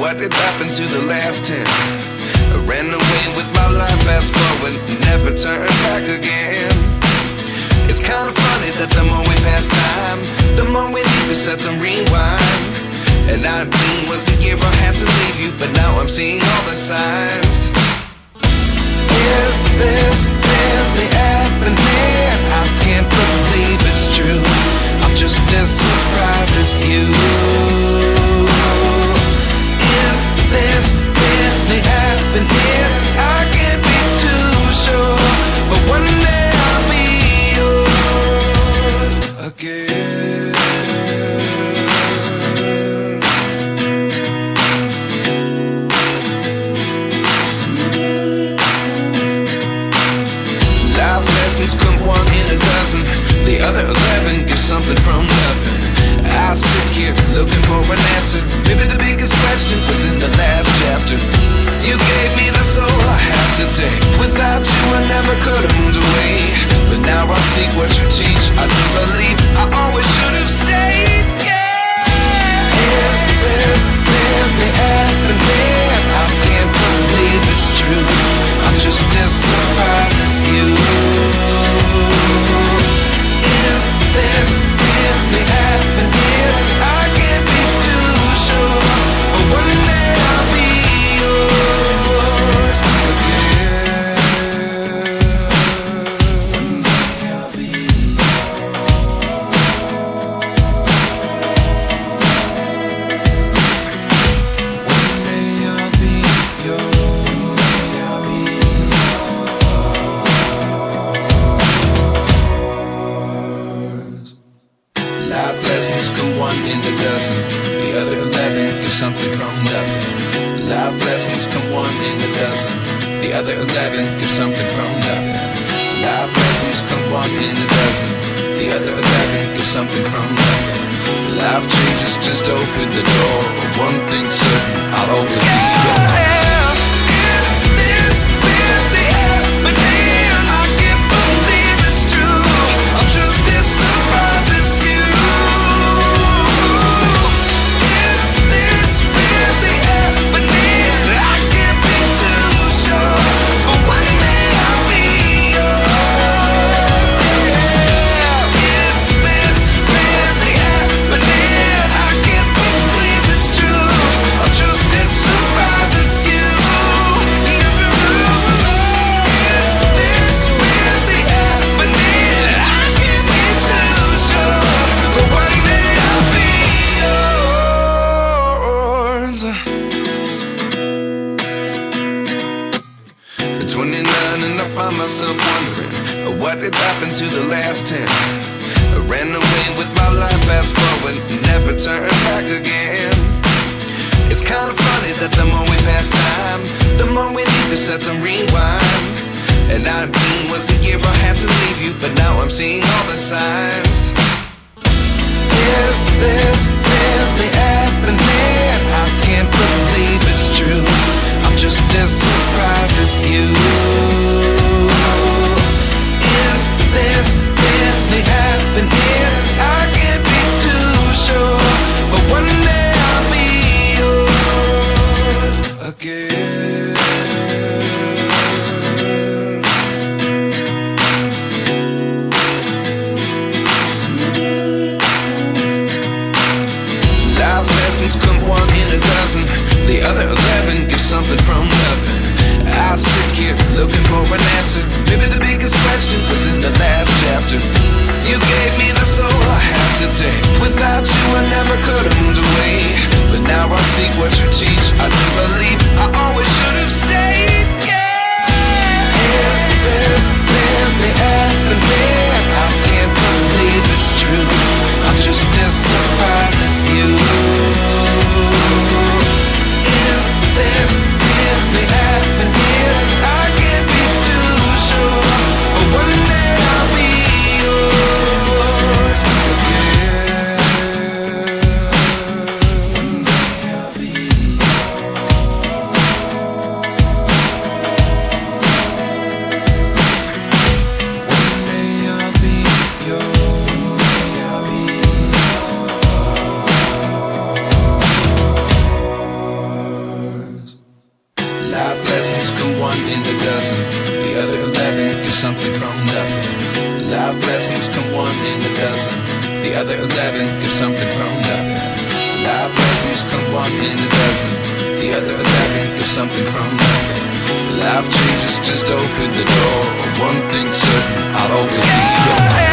What did happen to the last 10? I ran away with my life, fast forward, never turn back again. It's kinda funny that the more we pass time, the more we need to set them rewind. And 19 was the year I had to leave you, but now I'm seeing all the signs. Is this really happening? I can't believe it's true. I'm just as surprised as you. Is this really happening? I can't be too sure, but one day I'll be yours again. Life lessons come one in a dozen. The other 11 get something from nothing. I sit here looking for an answer. Maybe the biggest question was in the last chapter. You gave me the soul I have today. Without you I never could have moved away. But now I see what you teach. I do believe I always should have stayed. Yeah. Is this really happening? I can't believe it's true. I'm just as surprised as you. Is this really happening? I can't be too sure, but one day I'll be yours again. One day I'll be One day I'll be yours. Life lessons come one in a dozen. The other 11 get something from nothing. Life lessons come one in a dozen. The other 11 get something from nothing. Life lessons come one in a dozen. The other 11 get something from nothing. Life changes just open the door. One thing's certain, I'll always be yours. Is this really happening? I can't believe it's true. I'm just as surprised as you. Myself wondering what did happen to the last 10. I ran away with my life, fast forward, never turn back again. It's kinda funny that the more we pass time, the more we need to set them rewind. And 19 was the year I had to leave you, but now I'm seeing all the signs. Is this really happening? I can't believe it's true. I'm just as surprised as you. Is this really happening? I can't be too sure, but one day I'll be yours again. Life lessons come one in a dozen. The other 11 get something from nothing. I sit here looking for an answer. Maybe the biggest question was in the last chapter. You gave me the soul I have today. Without you I never could have moved away. But now I see what you teach. I do believe I always should have stayed. Yeah. Is this really happening? I can't believe it's true. I'm just as surprised as you. Is this really happening? I can't be too sure, but one day I'll be yours again. One day I'll be yours. lessons come one in a dozen. The other 11 get something from nothing. Life lessons come one in a dozen. The other 11 get something from nothing. Life lessons come one in a dozen. The other 11 get something from nothing. Life changes, just open the door. One thing's certain, I'll always be yours.